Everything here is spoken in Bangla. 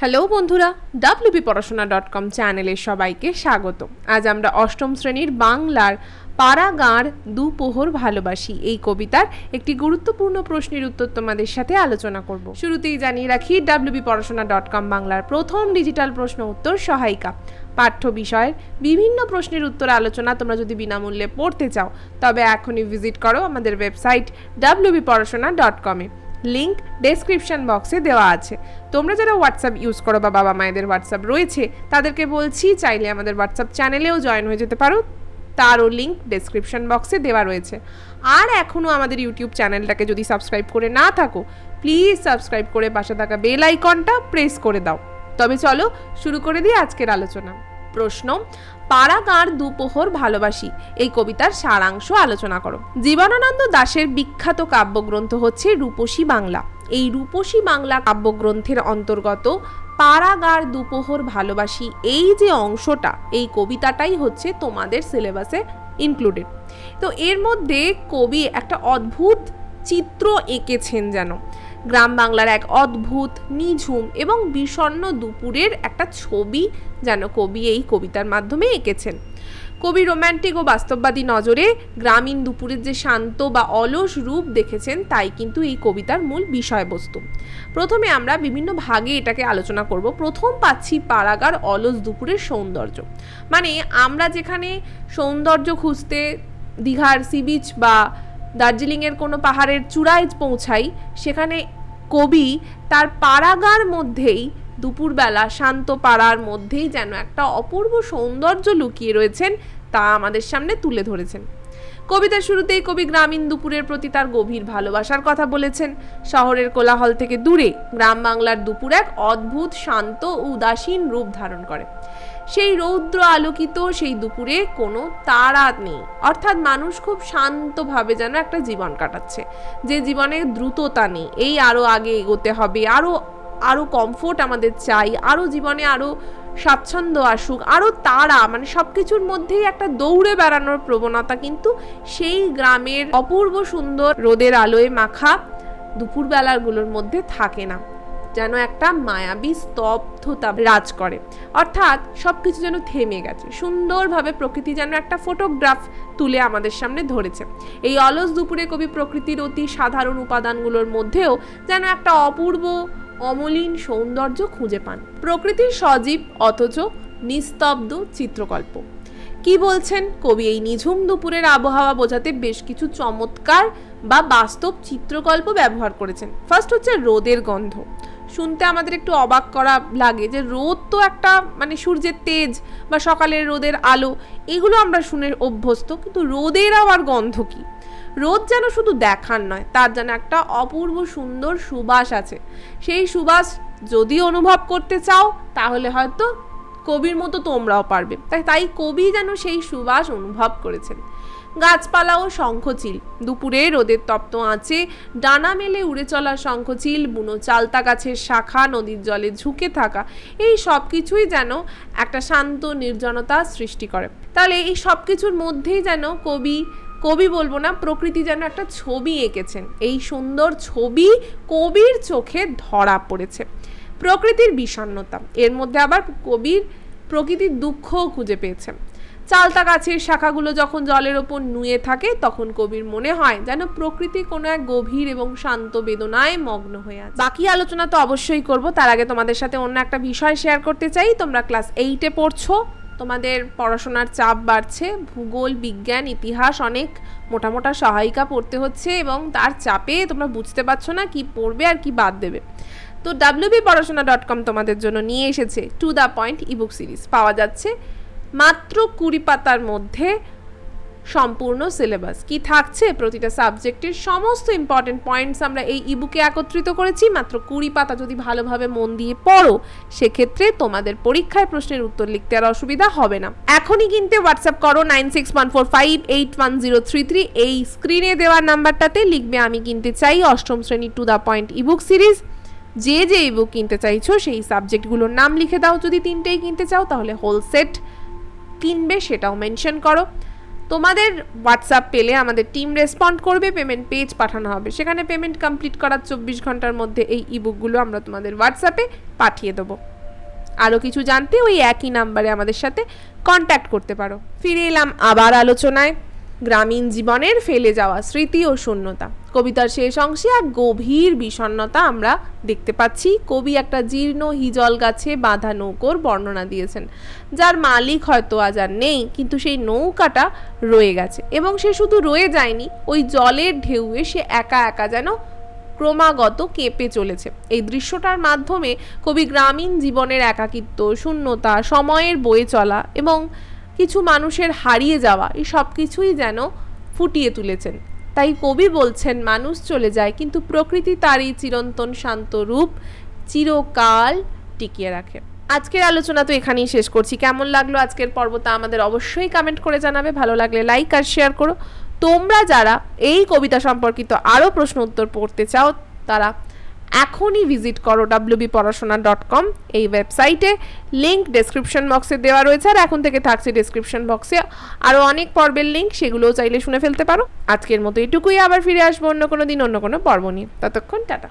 হ্যালো বন্ধুরা, wpporashona.com চ্যানেলে সবাইকে স্বাগত। আজ আমরা অষ্টম শ্রেণীর বাংলার পাড়াগাঁর দুপোহর ভালোবাসি এই কবিতার একটি গুরুত্বপূর্ণ প্রশ্নের উত্তর তোমাদের সাথে আলোচনা করব। শুরুতেই জানিয়ে রাখি, wpporashona.com বাংলার প্রথম ডিজিটাল প্রশ্ন উত্তর সহায়িকা। পাঠ্য বিষয়ের বিভিন্ন প্রশ্নের উত্তর আলোচনা তোমরা যদি বিনামূল্যে পড়তে চাও তবে এখনই ভিজিট করো আমাদের ওয়েবসাইট wpporashona.com-এ। লিংক ডেসক্রিপশন বক্সে দেওয়া আছে। তোমরা যারা হোয়াটসঅ্যাপ ইউজ করো বা বাবা মায়েদের হোয়াটসঅ্যাপ রয়েছে তাদেরকে বলছি, চাইলে আমাদের হোয়াটসঅ্যাপ চ্যানেলেও জয়েন হয়ে যেতে পারো, তারও লিংক ডেসক্রিপশন বক্সে দেওয়া রয়েছে। আর এখনও আমাদের ইউটিউব চ্যানেলটাকে যদি সাবস্ক্রাইব করে না থাকো, প্লিজ সাবস্ক্রাইব করে পাশে থাকা বেল আইকনটা প্রেস করে দাও। তবে চলো শুরু করে দিই আজকের আলোচনা। প্রশ্ন, পাড়াগাঁর দুপোহর ভালোবাসি এই কবিতার সারাংশ আলোচনা করো। জীবনানন্দ দাশের বিখ্যাত কাব্যগ্রন্থ হচ্ছে রূপসী বাংলা। এই রূপসী বাংলা কাব্যগ্রন্থের অন্তর্গত পাড়াগাঁর দুপোহর ভালোবাসি এই যে অংশটা, এই কবিতাটাই হচ্ছে তোমাদের সিলেবাসে ইনক্লুডেড। তো এর মধ্যে কবি একটা অদ্ভুত চিত্র এঁকেছেন, যেন গ্রাম বাংলার এক অদ্ভুত, নিঝুম এবং বিষণ্ণ দুপুরের একটা ছবি যেন কবি এই কবিতার মাধ্যমে এঁকেছেন। কবি রোম্যান্টিক ও বাস্তববাদী নজরে গ্রামীণ দুপুরের যে শান্ত বা অলস রূপ দেখেছেন তাই কিন্তু এই কবিতার মূল বিষয়বস্তু। প্রথমে আমরা বিভিন্ন ভাগে এটাকে আলোচনা করব। প্রথম পাচ্ছি পাড়াগাঁর অলস দুপুরের সৌন্দর্য। মানে আমরা যেখানে সৌন্দর্য খুঁজতে দীঘার সি বিচ বা দার্জিলিংয়ের কোনো পাহাড়ের চূড়ায় পৌঁছাই, সেখানে কবি তার পাড়াগাঁর মধ্যেই, দুপুরবেলা শান্ত পাড়ার মধ্যেই যেন একটা অপূর্ব সৌন্দর্য লুকিয়ে রয়েছেন তা আমাদের সামনে তুলে ধরেছেন। কবিতার শুরুতেই কবি গ্রামীণ দুপুরের প্রতি তার গভীর ভালোবাসার কথা বলেছেন। শহরের কোলাহল থেকে দূরে গ্রাম বাংলার দুপুর এক অদ্ভুত, শান্ত ও উদাসীন রূপ ধারণ করে। সেই রৌদ্র আলোকিত সেই দুপুরে কোনো তাড়া নেই, অর্থাৎ মানুষ খুব শান্তভাবে যেন একটা জীবন কাটাচ্ছে, যে জীবনে দ্রুততা নেই। এই আরও আগে এগোতে হবে, আরও কমফোর্ট আমাদের চাই, আরও জীবনে আরও স্বাচ্ছন্দ্য আসুক, আরও তাড়া, মানে সব কিছুর মধ্যেই একটা দৌড়ে বেড়ানোর প্রবণতা কিন্তু সেই গ্রামের অপূর্ব সুন্দর রোদের আলোয় মাখা দুপুরবেলাগুলোর মধ্যে থাকে না। যেন একটা মায়াবী স্তব্ধতা রাজ করে, অর্থাৎ সব কিছু যেন থেমে গেছে। সুন্দরভাবে প্রকৃতি যেন একটা ফটোগ্রাফ তুলে আমাদের সামনে ধরেছে। এই অলস দুপুরে কবি প্রকৃতির অতি সাধারণ উপাদানগুলোর মধ্যেও যেন একটা অপূর্ব, অমলিন সৌন্দর্য খুঁজে পান। প্রকৃতির সজীব অথচ নিস্তব্ধ চিত্রকল্প। কি বলছেন কবি? এই নিঝুম দুপুরের আবহাওয়া বোঝাতে বেশ কিছু চমৎকার বা বাস্তব চিত্রকল্প ব্যবহার করেছেন। ফার্স্ট হচ্ছে রোদের গন্ধ। শুনতে আমাদের একটু অবাক করা লাগে যে রোদ তো একটা, মানে সূর্যের তেজ বা সকালের রোদের আলো, এগুলো আমরা শুনে অভ্যস্ত, কিন্তু রোদের আবার গন্ধ কি? রোদ যেন শুধু দেখার নয়, তার যেন একটা অপূর্ব সুন্দর সুবাস আছে। সেই সুবাস যদি অনুভব করতে চাও তাহলে হয়তো কবির মতো তোমরাও পারবে। তাই কবি যেন সেই সুবাস অনুভব করেছেন। গাছপালা ও শঙ্খচিল, দুপুরে রোদের তপ্ত আঁচে ডানা মেলে উড়ে চলা শঙ্খচিল, বুনো চালতা গাছের শাখা, নদীর জলে ঝুঁকে থাকা, এই সব কিছুই যেন একটা শান্ত নির্জনতা সৃষ্টি করে। তাহলে এই সব কিছুর মধ্যেই যেন কবি বলবো না, প্রকৃতি যেন একটা ছবি এঁকেছেন। এই সুন্দর ছবি কবির চোখে ধরা পড়েছে। প্রকৃতির বিষণ্ণতা, এর মধ্যে আবার কবির প্রকৃতির দুঃখও খুঁজে পেয়েছেন। চালতা গাছের শাখাগুলো যখন জলের ওপর নুয়ে থাকে তখন কবির মনে হয় যেন প্রকৃতি কোনো এক গভীর এবং শান্ত বেদনায় মগ্ন হয়ে আছে। বাকি আলোচনা তো অবশ্যই করব, তার আগে তোমাদের সাথে অন্য একটা বিষয় শেয়ার করতে চাই। তোমরা ক্লাস 8-এ পড়ছো, তোমাদের পড়াশোনার চাপ বাড়ছে, ভূগোল, বিজ্ঞান, ইতিহাস অনেক মোটা মোটা সহায়িকা পড়তে হচ্ছে এবং তার চাপে তোমরা বুঝতে পারছো না কি পড়বে আর কি বাদ দেবে। তো wpporashona.com তোমাদের জন্য নিয়ে এসেছে to the point ebook series. পাওয়া যাচ্ছে মাত্র 20 পাতার মধ্যে সম্পূর্ণ সিলেবাস। কি থাকছে? প্রতিটা সাবজেক্টের সমস্ত ইম্পর্টেন্ট পয়েন্টস আমরা এই ইবুকে একত্রিত করেছি। মাত্র 20 পাতা যদি ভালোভাবে মন দিয়ে পড়ো, সেক্ষেত্রে তোমাদের পরীক্ষায় প্রশ্নের উত্তর লিখতে আর অসুবিধা হবে না। এখনই কিনতে হোয়াটসঅ্যাপ করো 9614581033। এই স্ক্রিনে দেওয়া নাম্বারটাতে লিখবে আমি কিনতে চাই অষ্টম শ্রেণী to the point ebook series. যে ইবুক কিনতে চাইছো সেই সাবজেক্টগুলোর নাম লিখে দাও। যদি 3টেই কিনতে চাও তাহলে হোল সেট কিনবে, সেটাও মেনশন করো। তোমাদের হোয়াটসঅ্যাপ পেলে আমাদের টিম রেসপন্ড করবে, পেমেন্ট পেজ পাঠানো হবে। সেখানে পেমেন্ট কমপ্লিট করার 24 ঘন্টার মধ্যে এই ইবুকগুলো আমরা তোমাদের হোয়াটসঅ্যাপে পাঠিয়ে দেবো। আরও কিছু জানতে ওই একই নাম্বারে আমাদের সাথে কন্ট্যাক্ট করতে পারো। ফিরে এলাম আবার আলোচনায়। গ্রামীণ জীবনের ফেলে যাওয়া স্মৃতি ও শূন্যতা। কবিতার শেষ অংশে এক গভীর বিষণ্ণতা আমরা দেখতে পাচ্ছি। কবি একটা জীর্ণ হিজল গাছে বাঁধা নৌকোর বর্ণনা দিয়েছেন, যার মালিক হয়তো আজ আর নেই, কিন্তু সেই নৌকাটা রয়ে গেছে। এবং সে শুধু রয়ে যায়নি, ওই জলের ঢেউয়ে সে একা একা যেন ক্রমাগত কেঁপে চলেছে। এই দৃশ্যটার মাধ্যমে কবি গ্রামীণ জীবনের একাকিত্ব, শূন্যতা, সময়ের বয়ে চলা এবং কিছু মানুষের হারিয়ে যাওয়া, এই সব কিছুই যেন ফুটিয়ে তুলেছেন। তাই কবি বলছেন, মানুষ চলে যায় কিন্তু প্রকৃতি তার এই চিরন্তন শান্ত রূপ চিরকাল টিকিয়ে রাখে। আজকের আলোচনা তো এখানেই শেষ করছি। কেমন লাগলো আজকের পর্বটা আমাদের অবশ্যই কমেন্ট করে জানাবে। ভালো লাগলে লাইক আর শেয়ার করো। তোমরা যারা এই কবিতা সম্পর্কিত আরও প্রশ্ন উত্তর পড়তে চাও তারা এখনই ভিজিট করো wbporashona.com। এই ওয়েবসাইটে লিঙ্ক ডেসক্রিপশন বক্সে দেওয়া রয়েছে, আর এখন থেকে থাকছে ডেসক্রিপশন বক্সে আরও অনেক পর্বের লিঙ্ক, সেগুলোও চাইলে শুনে ফেলতে পারো। আজকের মতো এটুকুই, আবার ফিরে আসবো অন্য কোনো দিন অন্য কোনো পর্ব নিয়ে। ততক্ষণ টাটা।